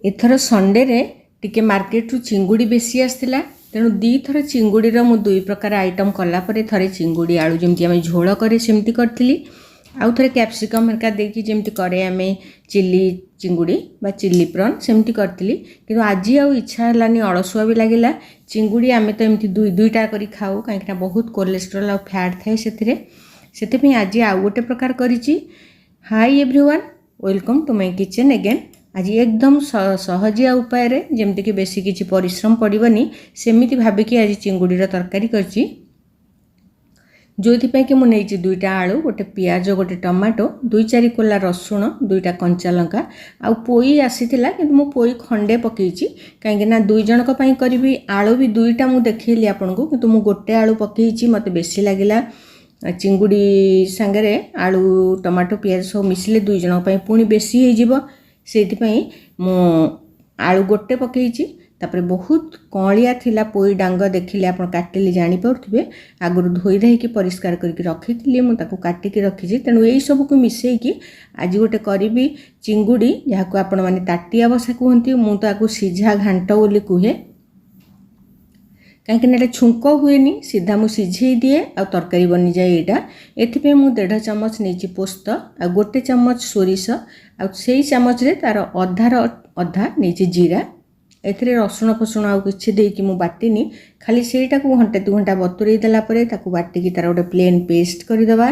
एथर Sunday रे टिके market रु चिंगुड़ी बेसी आसला तेणु दी थर चिंगुड़ीर मु दुई प्रकार आइटम कलापर थरे चिंगुड़ी आलू जमी आम झोल करे सेमती करी आउ थे कैप्सिकम हरिका देकी जमी करे आम चिली चिंगुड़ी बा चिली प्रॉन सेमती करी कि आज आउ इच्छा है अलसुआ भी लगे चिंगुड़ी आम तो एमती दुई दुईटा करी खाऊ कहीं बहुत कोलेस्ट्रोल आ फैट थाए से आज आउ गोटे प्रकार करी। Hi everyone, welcome to my kitchen again. आज एकदम सहजिया उपाय रे जेमती कि बेसी किछि परिश्रम पड़िबनी सेमिति भाबिकी आज चिंगुड़ीर तरकारी करछि। जोथि कि मु नेइछि दुईटा आलू, गोटे पियाज, गोटे टमाटो, दुई चारि कोला रसुण, दुईटा कंचा लंका आ पोई आसीथिला किंतु मु पोई खंडे पकेइछि काहेकि ना दुई जनक पई करबी। आलू भी दुईटा मु देखैली आपनकु किंतु मु गोटे आलू पकेइछि, मते बेसी लागिला चिंगुड़ी संगे आलू टमाटो पियाज सब मिसले दुई जनक पई पुणी बेसी हे जिवो सेइथिपई मु आलू गोटे पकेइछि। तापर बहुत कलिया थिला पोई डांग देखिले आपण काटिले जानि पड़थिबे आगुर धोई देकी परिष्कार करके रखिथिली मु ताकू काटिकी रखिछि। तेणु एई सब को मिसेइकी आज गोटे करिबी चिंगुड़ी जहाको आपण माने ताटिया बसा कहंती, मु ताकू सिझा घांट बोली कहे कहीं छुंक हुए सीधा मु सिझे दिए आ तरकारी बनी जाए। यहाँ एथि मु 1.5 चामच नहीं पोस्त आ गोटे चामच सोरिष आ से चामच रे तार अधार अधा नहीं जीरा। एथिरे रसुण फसुण आ किछि देकी मु बाटिनी, खाली सेटा को घंटे 2 घंटा बतुरई देला परे ताकू बाटिकी तार गोटे प्लेन पेस्ट करदेवा।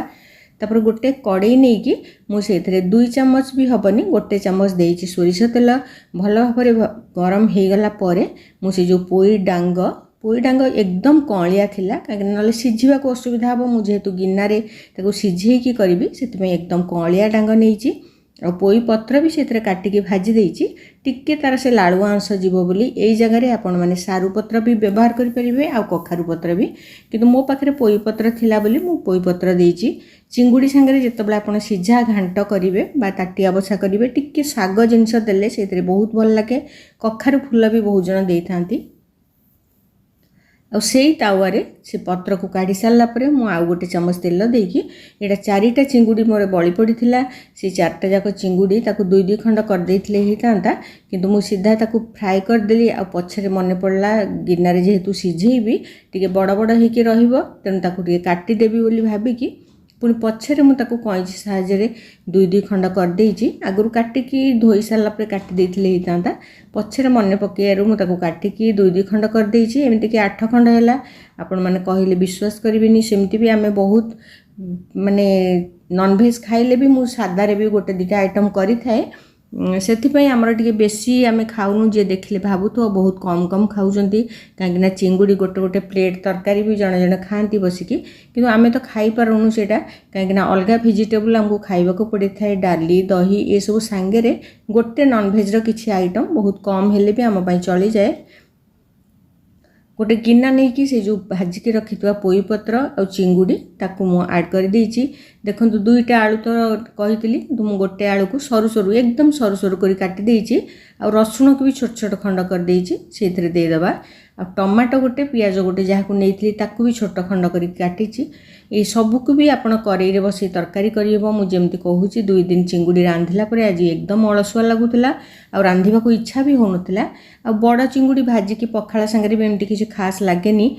तापर गोटे कड़ई नहीं कि मुझे 2 चामच भी हेनी गोटे चामच देइछि सोरिष तेल भल भाव गरम हो गला परे मुझे जो पोई डांग एकदम कलिया थिला कहीं ना सीझा को असुविधा हम मुझे गिन्ना सीझेकी करी से एकदम कलिया डांग नहीं और पोई पत्र भी से काटिकी भाजी देइछि टिके तार से लाड़ुआ अंश जीव बोली एई जगह आपण माने सारू पत्र भी व्यवहार करि परिबे आ कखारू पत्र भी, किंतु मो पाखरे पोई पत्र थिला बोली मु पोई पत्र देइछि। चिंगुड़ी संगे जेतेबेले आपण सिझा घांट करिवे बा ताटिया बसा करिवे टिके साग जिनस देले सेतरे बहुत भल लागे। कखारू फूल भी बहुत जन देई थांती से तावारे से पत्र को काढ़ी सारा पर मु आउ गोटे चामच तेल देकी एटा 4टा चिंगुड़ी मोर बड़ी पड़ी थिला से 4टा जाक चिंगुड़ी ताकू 2 खंड कर देथिले हितांता किंतु मु सीधा ताकू फ्राई कर देली आ पछरे मन पड़ला गिन्ना रे जेहेतु सिझेइबी टिके बड़ बड़ हेकी रहिबो तेनु ताकू टिके काटी देबी बोली भाबिकी पुणी पछरे मु ताकू कैंची साहाय्य 2 खंड कर देइछि। आगुरु काटिकी धोई सारा पर काटी देथिले हितांता पछरे मन पकेयारु मु ताकू काटिकी 2 खंड कर देइछि। एमिति कि 8 खंड हैला आपण माने कहिले विश्वास करिवेनी। सेमति भी आमे बहुत माने नॉन वेज खाइले भी मु सादा रे भी गोटे 2टा आइटम करि थाए से आमर टे बेसी आम खाऊनु जे देखले भावुथ बहुत कम कम खाऊँच कहीं चिंगुड़ी गोटे गोटे प्लेट तरकारी भी जड़े जड़े खाती बसिकी किंतु आमे तो खाई पारुनु सेटा कहीं अलग भेजिटेबल आमको खाइबाको पड़े थाए डाली दही ये सब सांगे गोटे नॉनभेज किसी आइटम बहुत कम हेले भी आम चली जाए। गोटे गिन्ना नहीं कि से जो भाजिकी रखि पोई पत्र और चिंगुड़ी ताकू मु ऐड कर देइछि। देखंतु 2टा आलू तो कहितली तो मु गोटे आलू को सरू सरू एकदम सरू सरू करी काटी देइछि और रसुण को भी छोट छोट खंड कर देइछि सेथरे दे देबा। आ टमाटो गोटे पियाज गोटे जहाको नेइथली ताकू भी छोट खंड करी काटिछि। ए सब को भी आपण करेई रे बसी तरकारी करियबो। मु जेमति कहूछि 2 दिन चिंगुड़ी रांधिला परे आज एकदम अलसुआ लागुतला आ रांधिबा को इच्छा भी होनतला आ बड़ चिंगुड़ी भाजी की पखाला संगे भी एमती किछि खास लागेनी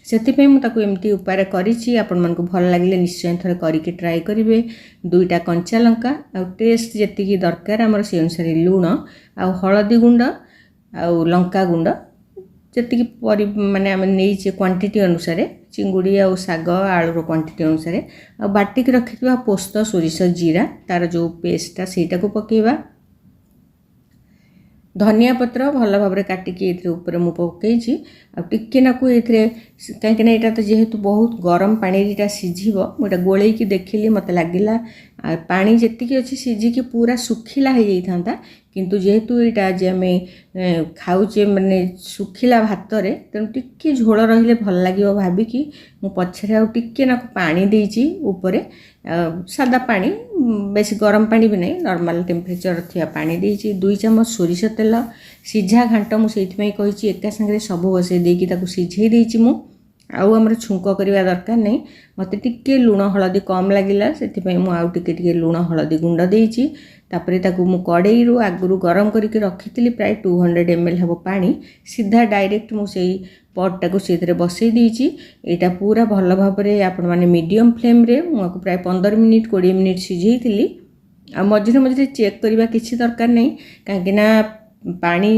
से मुझे एमती उपाय करी आपण मानक भल लगे निश्चय थोड़े करके ट्राए करेंगे। 2टा कंचा लंका आ टेस्ट जी दरकार आमर से अनुसार लुण आ हलदी गुंड आ लंका गुंड जी माने आम नहीं क्वांटिटी अनुसार चिंगुड़ी आ साग आलूर क्वांटिटी अनुसार आ बाटिक रखि पोस्त सोरिष जीरा तार जो पेस्टा सेटा को पकेबा। धनिया पत्र भल भाव काटिकी ऊपर मु पकई टिके नाकू ये कहीं यहाँ तो जेहेतु बहुत गरम पानी सीझब मुझे गोलैकी देखिली मत लगिला पानी जी अच्छी सीझिकी पूरा सुखिला हो जाता किंतु जेहेतु यहाँ आज आम खाऊचे माने सुखिला भात रे तेणु टिके झोल रहिले भल लगे भाविकी मु पछरे आउ टिके नाकू पानी देइछि ऊपर सादा पानी बेसी गरम पानी भी नहीं नॉर्मल टेम्परेचर थिया पानी देइछि। 2 चामच सोरिष तेल सीझा घांट मुझे कही एका संगे सब बसई देकी ताकू सीझे देइछि मु आउ आमर छुंक करवा दरकार नहीं। मत टिके लुण हलदी कम लगिला से आउ टिके लुण हलदी गुंड देइछि तापर ताकू मु कड़े आगु गरम करके रखी प्राय 200 ml हम पानी सीधा डायरेक्ट मुझे पटटा को से बसई देती। यहाँ पूरा भल भाव आपण मैंने मीडियम फ्लेम रे मुझे प्राय 15 मिनिट 20 मिनिट सिझेली। आ मझे मझे चेक करवा किसी दरकार नहीं कहीं पानी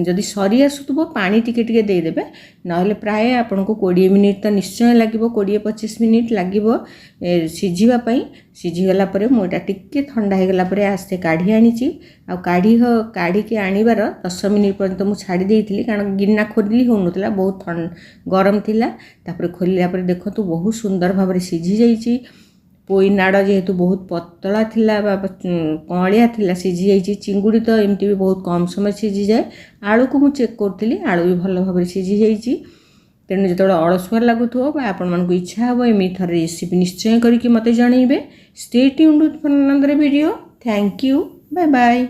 जदि सरी आसुव पानी टिके टिके देदेवे ना प्राय आपन को 20 मिनिट तो निश्चय लगे 20-25 मिनिट लगे सिझापी। सिझीगला मुझे टिके ठंडा होगला आस्ते काढ़ी आनी काढ़ी आणवर 10 मिनिट पर्यंत मुझे छाड़ी देती कारण गिना खोली होना बहुत गरम थिला। तापर खोलिया देखो बहुत सुंदर भाव सिझी जाइए। पोई नाड़ जेहेतु बहुत पतला थिला कलिया थिला सिझी जाइए। चिंगुड़ी तो एमती भी बहुत कम समय सिझी जाए। आलू को मुझे चेक करी आलू भी भल भाव सिझी जाइए। तेणु जो अलसुआ लगुव आपण मानक इच्छा हे एमती थर रेसिपी निश्चय करके मत जनइबे। Stay tuned with another video. Thank you. Bye bye.